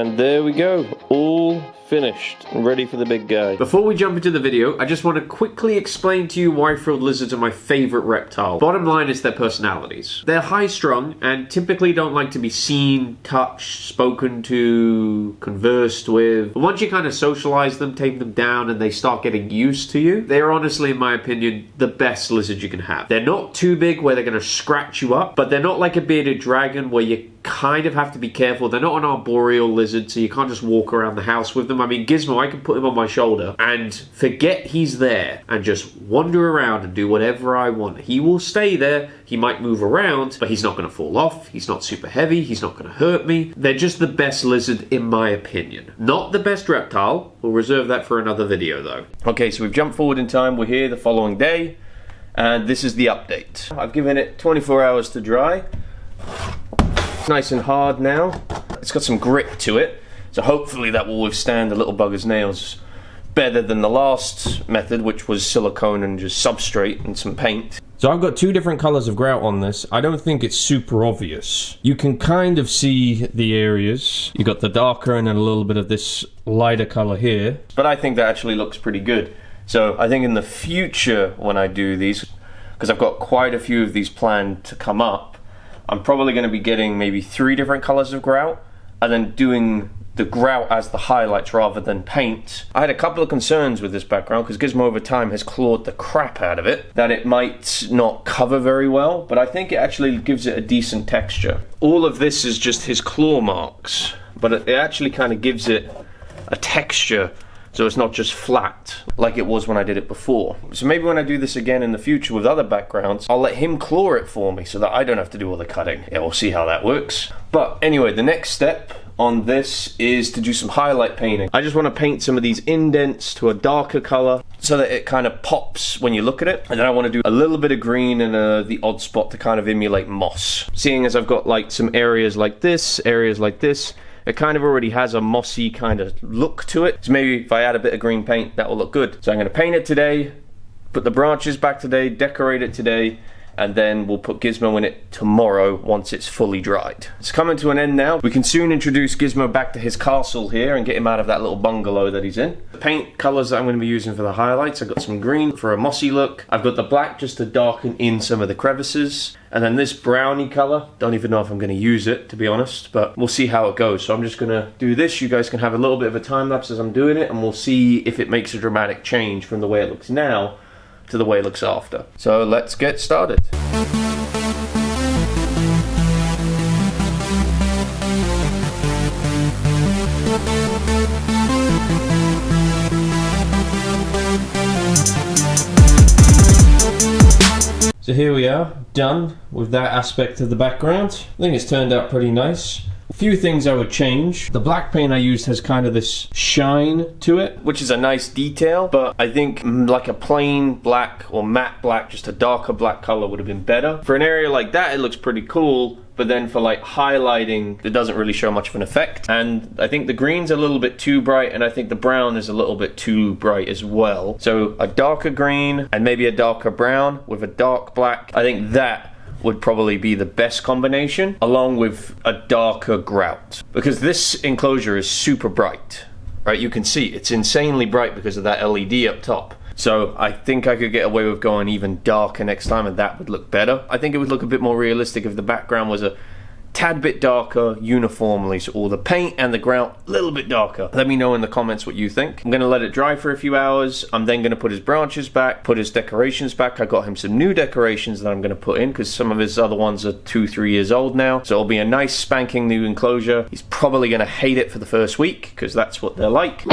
And there we go, all finished and ready for the big guy. Before we jump into the video, I just want to quickly explain to you why frilled lizards are my favorite reptile. Bottom line is their personalities. They're high strung and typically don't like to be seen, touched, spoken to, conversed with. But once you kind of socialize them, tame them down, and they start getting used to you, they're honestly, in my opinion, the best lizard you can have. They're not too big where they're going to scratch you up, but they're not like a bearded dragon where you kind of have to be careful. They're not an arboreal lizard, so you can't just walk around the house with them. I mean, Gizmo, I can put him on my shoulder and forget he's there and just wander around and do whatever I want. He will stay there. He might move around, but he's not going to fall off. He's not super heavy. He's not going to hurt me. They're just the best lizard, in my opinion. Not the best reptile. We'll reserve that for another video, though. Okay, so we've jumped forward in time. We're here the following day, and this is the update. I've given it 24 hours to dry. Nice and hard now. It's got some grit to it, so hopefully that will withstand the little bugger's nails better than the last method, which was silicone and just substrate and some paint. So I've got two different colors of grout on this. I don't think it's super obvious. You can kind of see the areas. You got the darker and then a little bit of this lighter color here, but I think that actually looks pretty good. So I think in the future when I do these, because I've got quite a few of these planned to come up, I'm probably going to be getting maybe 3 different colors of grout and then doing the grout as the highlights rather than paint. I had a couple of concerns with this background because Gizmo over time has clawed the crap out of it, that it might not cover very well, but I think it actually gives it a decent texture. All of this is just his claw marks, but it actually kind of gives it a texture, so it's not just flat like it was when I did it before. So maybe when I do this again in the future with other backgrounds, I'll let him claw it for me so that I don't have to do all the cutting. Yeah, we'll see how that works. But anyway, the next step on this is to do some highlight painting. I just want to paint some of these indents to a darker color so that it kind of pops when you look at it. And then I want to do a little bit of green and the odd spot to kind of emulate moss. Seeing as I've got like some areas like this, it kind of already has a mossy kind of look to it. So maybe if I add a bit of green paint, that will look good. So I'm going to paint it today, put the branches back today, decorate it today, and then we'll put Gizmo in it tomorrow once it's fully dried. It's coming to an end now. We can soon introduce Gizmo back to his castle here and get him out of that little bungalow that he's in. The paint colors that I'm going to be using for the highlights, I've got some green for a mossy look. I've got the black just to darken in some of the crevices. And then this brownie color, don't even know if I'm going to use it, to be honest, but we'll see how it goes. So I'm just going to do this. You guys can have a little bit of a time lapse as I'm doing it, and we'll see if it makes a dramatic change from the way it looks now to the way it looks after. So let's get started. So here we are, done with that aspect of the background. I think it's turned out pretty nice. A few things I would change. The black paint I used has kind of this shine to it, which is a nice detail, but I think like a plain black or matte black, just a darker black color would have been better. For an area like that, it looks pretty cool, but then for like highlighting, it doesn't really show much of an effect. And I think the green's a little bit too bright, and I think the brown is a little bit too bright as well. So a darker green and maybe a darker brown with a dark black, I think that would probably be the best combination, along with a darker grout. Because this enclosure is super bright, right? You can see it's insanely bright because of that LED up top. So I think I could get away with going even darker next time, and that would look better. I think it would look a bit more realistic if the background was a tad bit darker uniformly, so all the paint and the grout a little bit darker. Let me know in the comments what you think. I'm going to let it dry for a few hours. I'm then going to put his branches back, put his decorations back. I got him some new decorations that I'm going to put in because some of his other ones are 2-3 years old now, so it'll be a nice spanking new enclosure. He's probably going to hate it for the first week because that's what they're like.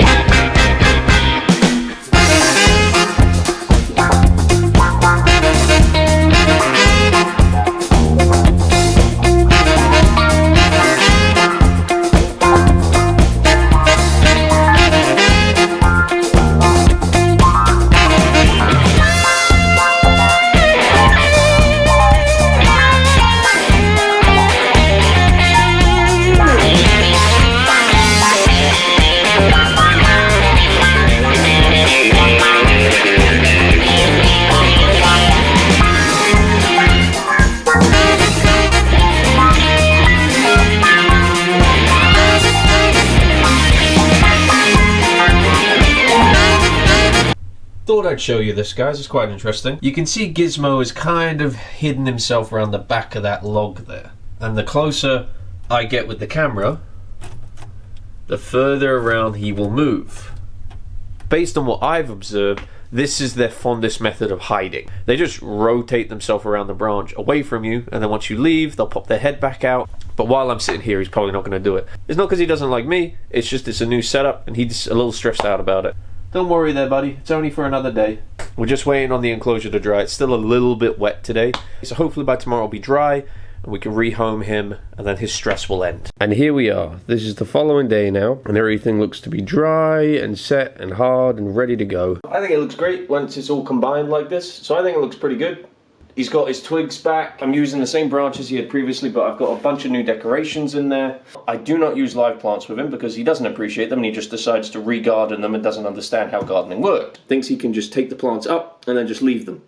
thought I'd show you this, guys. It's quite interesting. You can see Gizmo has kind of hidden himself around the back of that log there. And the closer I get with the camera, the further around he will move. Based on what I've observed, this is their fondest method of hiding. They just rotate themselves around the branch away from you, and then once you leave, they'll pop their head back out. But while I'm sitting here, he's probably not going to do it. It's not because he doesn't like me, it's just it's a new setup, and he's a little stressed out about it. Don't worry there, buddy. It's only for another day. We're just waiting on the enclosure to dry. It's still a little bit wet today, so hopefully by tomorrow it'll be dry, and we can rehome him, and then his stress will end. And here we are. This is the following day now, and everything looks to be dry and set and hard and ready to go. I think it looks great once it's all combined like this, so I think it looks pretty good. He's got his twigs back. I'm using the same branches he had previously, but I've got a bunch of new decorations in there. I do not use live plants with him because he doesn't appreciate them and he just decides to re-garden them and doesn't understand how gardening works. Thinks he can just take the plants up and then just leave them.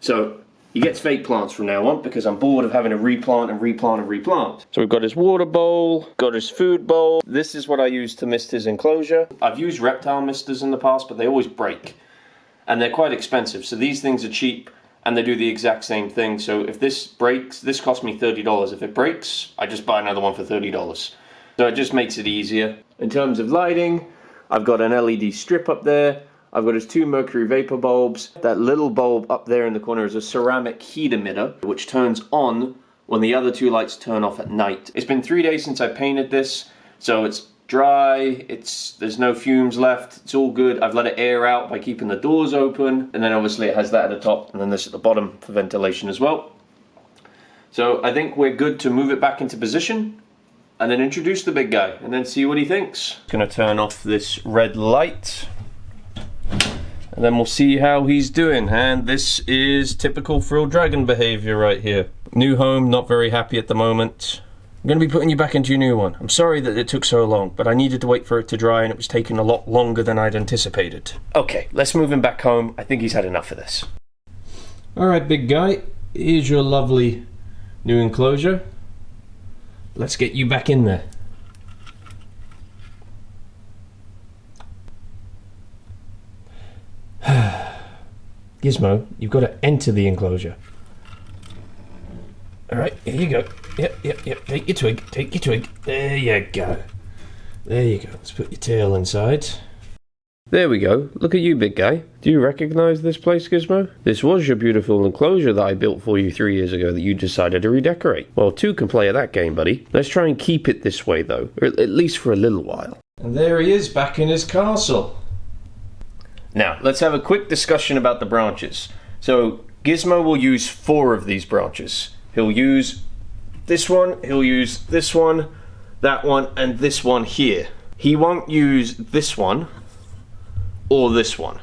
So he gets fake plants from now on because I'm bored of having to replant and replant and replant. So we've got his water bowl, got his food bowl. This is what I use to mist his enclosure. I've used reptile misters in the past, but they always break. And they're quite expensive. So these things are cheap and they do the exact same thing. So if this breaks, this cost me $30. If it breaks, I just buy another one for $30. So it just makes it easier. In terms of lighting, I've got an LED strip up there. I've got his 2 mercury vapor bulbs. That little bulb up there in the corner is a ceramic heat emitter, which turns on when the other 2 lights turn off at night. It's been 3 days since I painted this, so it's dry, there's no fumes left, it's all good. I've let it air out by keeping the doors open, and then obviously it has that at the top, and then this at the bottom for ventilation as well. So I think we're good to move it back into position, and then introduce the big guy, and then see what he thinks. Gonna turn off this red light. And then we'll see how he's doing. And this is typical frilled dragon behavior right here. New home, not very happy at the moment. I'm going to be putting you back into your new one. I'm sorry that it took so long, but I needed to wait for it to dry and it was taking a lot longer than I'd anticipated. Okay, let's move him back home. I think he's had enough of this. Alright, big guy. Here's your lovely new enclosure. Let's get you back in there. Gizmo, you've got to enter the enclosure. Alright, here you go. Yep. Take your twig. There you go. There you go. Let's put your tail inside. There we go. Look at you, big guy. Do you recognize this place, Gizmo? This was your beautiful enclosure that I built for you 3 years ago that you decided to redecorate. Well, 2 can play at that game, buddy. Let's try and keep it this way, though. Or at least for a little while. And there he is, back in his castle. Now, let's have a quick discussion about the branches. So, Gizmo will use 4 of these branches. He'll use this one, he'll use this one, that one, and this one here. He won't use this one or this one.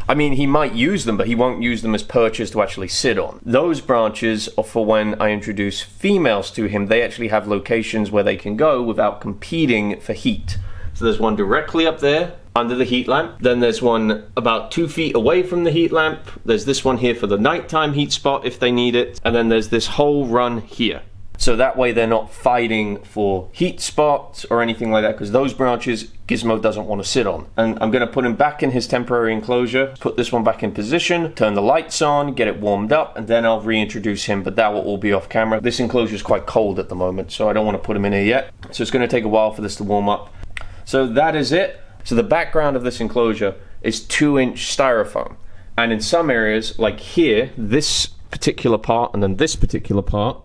I mean, he might use them, but he won't use them as perches to actually sit on. Those branches are for when I introduce females to him. They actually have locations where they can go without competing for heat. So there's one directly up there under the heat lamp. Then there's one about 2 feet away from the heat lamp. There's this one here for the nighttime heat spot if they need it. And then there's this whole run here. So that way they're not fighting for heat spots or anything like that, because those branches Gizmo doesn't want to sit on. And I'm going to put him back in his temporary enclosure, put this one back in position, turn the lights on, get it warmed up, and then I'll reintroduce him, but that will all be off camera. This enclosure is quite cold at the moment, so I don't want to put him in here yet. So it's going to take a while for this to warm up. So that is it. So the background of this enclosure is 2-inch styrofoam. And in some areas, like here, this particular part and then this particular part,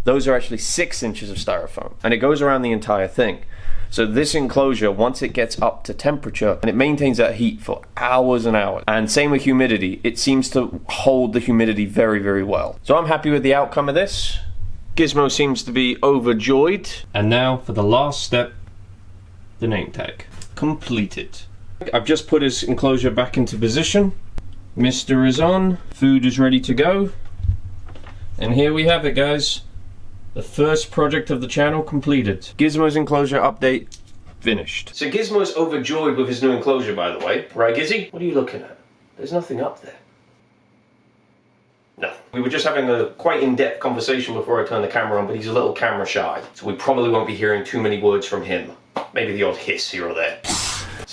those are actually 6 inches of styrofoam. And it goes around the entire thing. So this enclosure, once it gets up to temperature, and it maintains that heat for hours and hours. And same with humidity, it seems to hold the humidity very, very well. So I'm happy with the outcome of this. Gizmo seems to be overjoyed. And now for the last step, the name tag. Completed. I've just put his enclosure back into position. Mister is on. Food is ready to go. And here we have it, guys. The first project of the channel completed. Gizmo's enclosure update finished. So Gizmo's overjoyed with his new enclosure, by the way. Right, Gizzy? What are you looking at? There's nothing up there. No. We were just having a quite in-depth conversation before I turned the camera on, but he's a little camera shy. So we probably won't be hearing too many words from him. Maybe the odd hiss here or there.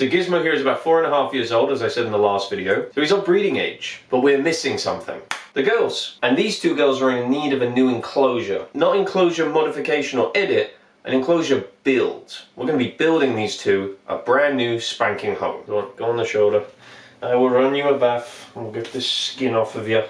So Gizmo here is about 4.5 years old, as I said in the last video. So he's of breeding age, but we're missing something. The girls. And these two girls are in need of a new enclosure. Not enclosure modification or edit, an enclosure build. We're going to be building these two a brand new spanking home. Go on the shoulder. I will run you a bath. We'll get this skin off of you.